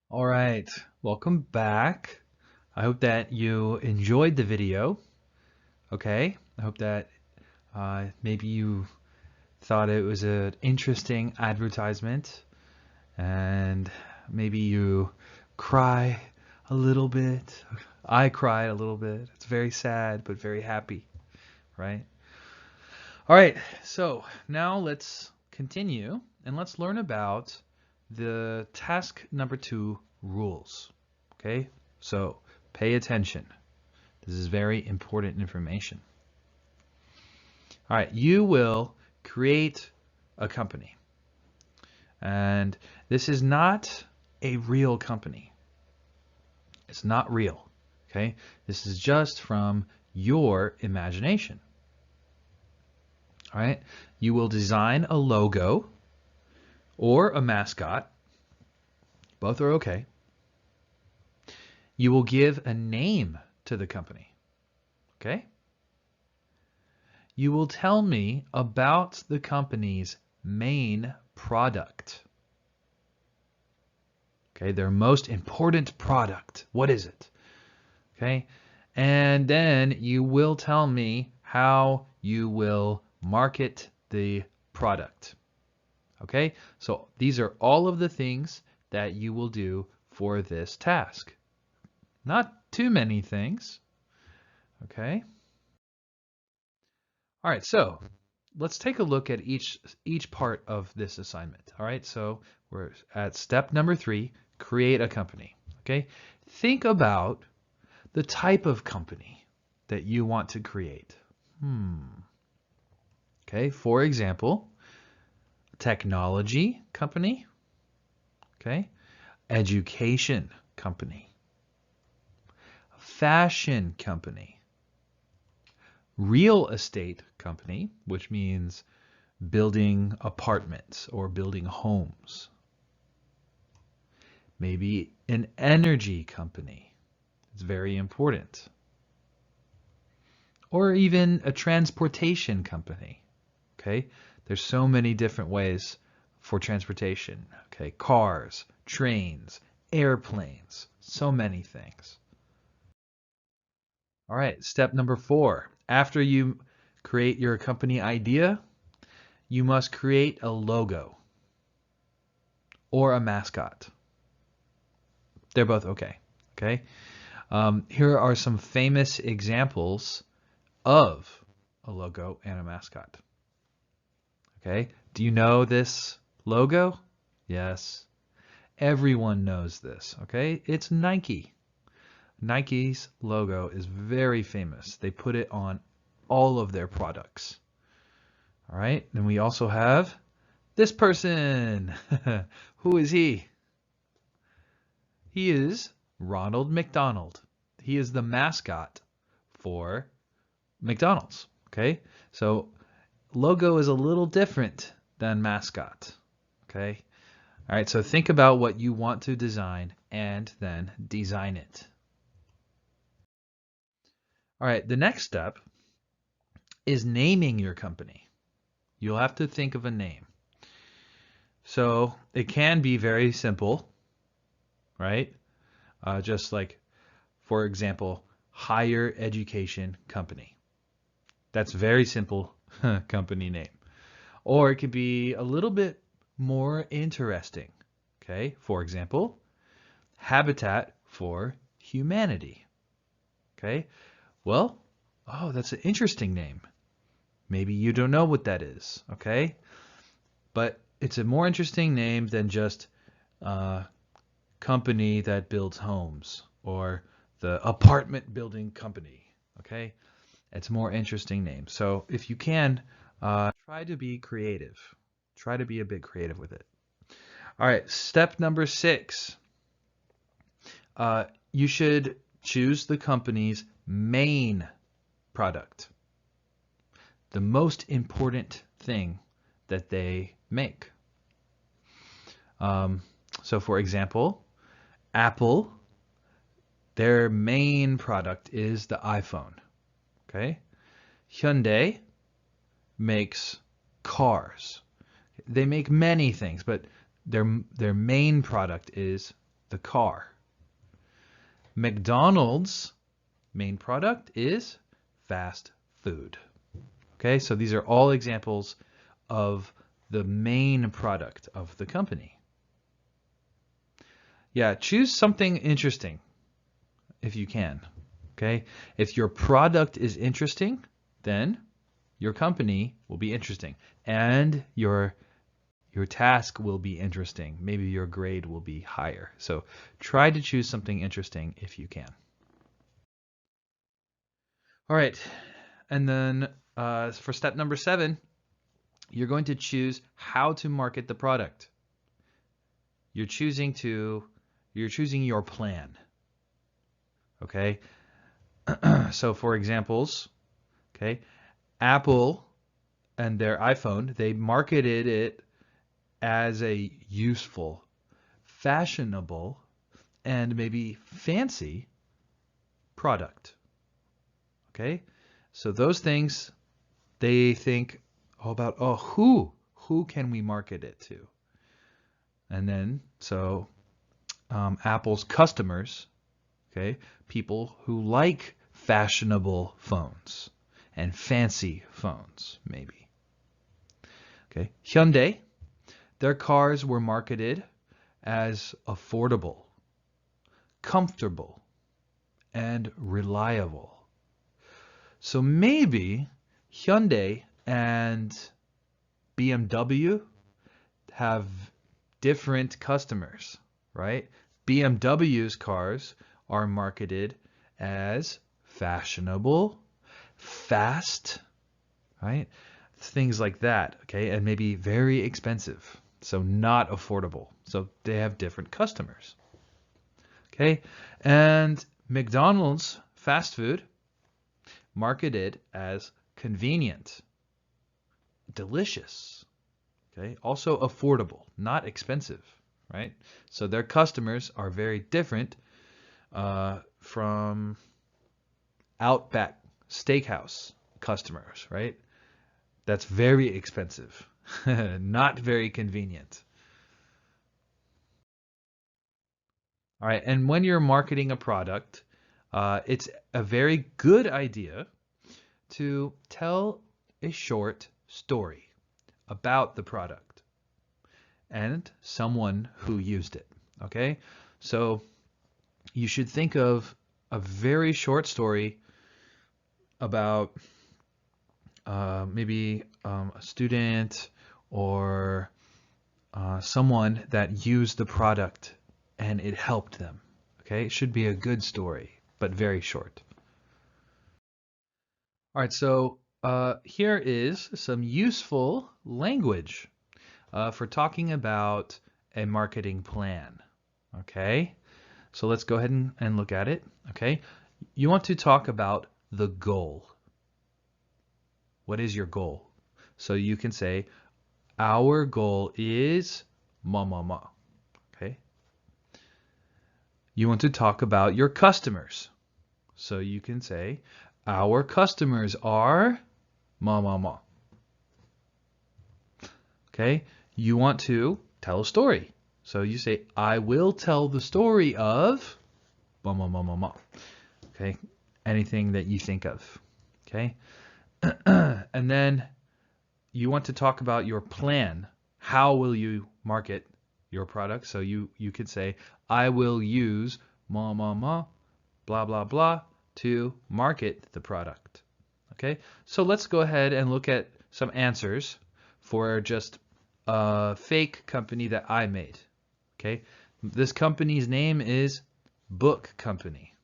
All right, welcome back. I hope that you enjoyed the video. Okay, I hope that maybe you thought it was an interesting advertisement and maybe you cry a little bit. I cried a little bit. It's very sad, but very happy, right? All right, so now let's continue and let's learn about the task number 2 rules. Okay, so pay attention. This is very important information. All right, you will create a company. And this is not a real company. It's not real. Okay, this is just from your imagination. All right, you will design a logo or a mascot. Both are okay. You will give a name to the company. Okay? You will tell me about the company's main product. Okay, their most important product. What is it? Okay? And then you will tell me how you will market the product. Okay? So these are all of the things that you will do for this task. Not too many things. Okay? All right, so let's take a look at each part of this assignment. All right, so we're at step number 3, create a company. Okay, think about the type of company that you want to create. Okay, for example, technology company. Okay, education company, fashion company, real estate company, which means building apartments or building homes. Maybe an energy company. It's very important. Or even a transportation company. Okay? There's so many different ways for transportation. Okay? Cars, trains, airplanes, so many things. All right, step number 4. After you create your company idea, you must create a logo or a mascot. They're both okay. Okay. Here are some famous examples of a logo and a mascot. Okay. Do you know this logo? Yes. Everyone knows this. Okay. It's Nike. Nike's logo is very famous. They put it on all of their products. All right. Then we also have this person. Who is he? He is Ronald McDonald. He is the mascot for McDonald's. Okay, so logo is a little different than mascot. Okay, all right, so think about what you want to design and then design it. All right, the next step is naming your company. You'll have to think of a name. So it can be very simple, right? Just like, for example, higher education company. That's very simple company name. Or it could be a little bit more interesting. Okay, for example, Habitat for Humanity. Okay, well, oh, that's an interesting name. Maybe you don't know what that is. Okay, but it's a more interesting name than just company that builds homes or the apartment building company. Okay, it's a more interesting name. So if you can, try to be creative. Try to be a bit creative with it. All right, step number 6. You should choose the company's main product, the most important thing that they make. So for example, Apple, their main product is the iPhone. Okay, Hyundai makes cars. They make many things, but their main product is the car. McDonald's main product is fast food. Okay, so these are all examples of the main product of the company. Yeah, choose something interesting if you can. Okay, if your product is interesting, then your company will be interesting, and your task will be interesting. Maybe your grade will be higher. So try to choose something interesting if you can. All right, and then for step number 7, you're going to choose how to market the product. You're choosing your plan. Okay, so for examples, okay, Apple and their iPhone, they marketed it as a useful, fashionable, and maybe fancy product. Okay, so those things they think about, who can we market it to? And then so Apple's customers, okay, people who like fashionable phones and fancy phones, maybe. Okay, Hyundai, their cars were marketed as affordable, comfortable, and reliable. So maybe Hyundai and BMW have different customers, right? BMW's cars are marketed as fashionable, fast, right? Things like that, okay? And maybe very expensive, so not affordable. So they have different customers, okay? And McDonald's fast food marketed as convenient, delicious, okay? Also affordable, not expensive, right? So their customers are very different from Outback Steakhouse customers, right? That's very expensive, not very convenient. All right, and when you're marketing a product, it's a very good idea to tell a short story about the product and someone who used it, okay? So you should think of a very short story about maybe a student or someone that used the product and it helped them. Okay, it should be a good story, but very short. All right, so here is some useful language for talking about a marketing plan. Okay, so let's go ahead and look at it. Okay, you want to talk about the goal. What is your goal? So you can say, our goal is ma ma ma. Okay. You want to talk about your customers. So you can say, our customers are ma ma ma. Okay. You want to tell a story. So you say, I will tell the story of ma ma ma ma ma. Okay. Anything that you think of. Okay. And then you want to talk about your plan. How will you market your product? So you could say, I will use ma ma ma, blah blah blah, to market the product. Okay, so let's go ahead and look at some answers for just a fake company that I made. Okay, this company's name is Book Company.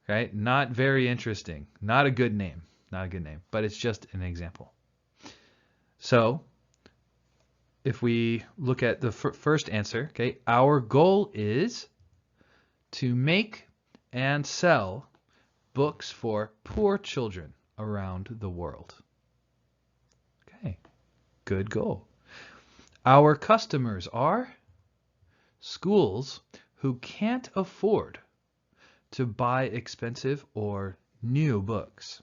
Right, not very interesting, not a good name. Not a good name, but it's just an example. So if we look at the first answer, okay, our goal is to make and sell books for poor children around the world. Okay, good goal. Our customers are schools who can't afford to buy expensive or new books.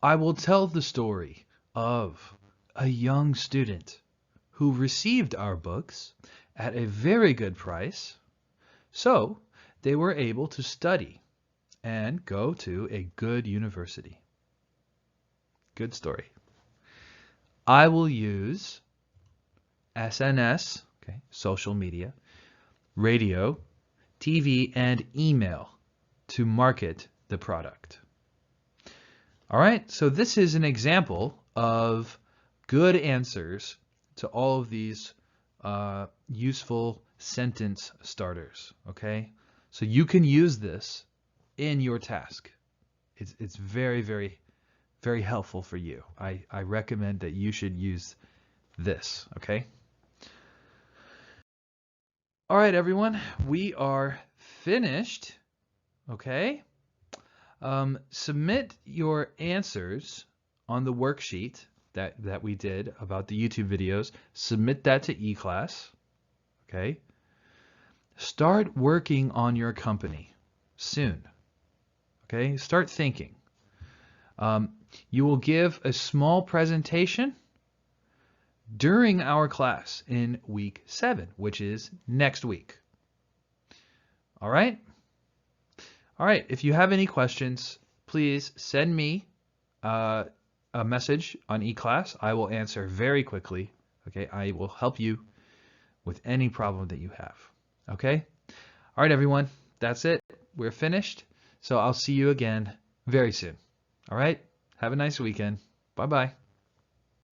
I will tell the story of a young student who received our books at a very good price, so they were able to study and go to a good university. Good story. I will use SNS, okay, social media, radio, TV, and email to market the product. All right, so this is an example of good answers to all of these useful sentence starters, okay? So you can use this in your task. It's very, very, very helpful for you. I recommend that you should use this, okay? All right, everyone, we are finished, okay? Submit your answers on the worksheet that we did about the YouTube videos. Submit that to eClass, okay? Start working on your company soon, okay? Start thinking. You will give a small presentation during our class in week 7, which is next week. All right? All right, if you have any questions, please send me a message on eClass. I will answer very quickly. Okay, I will help you with any problem that you have. Okay? All right, everyone, that's it. We're finished. So I'll see you again very soon. All right? Have a nice weekend. Bye-bye.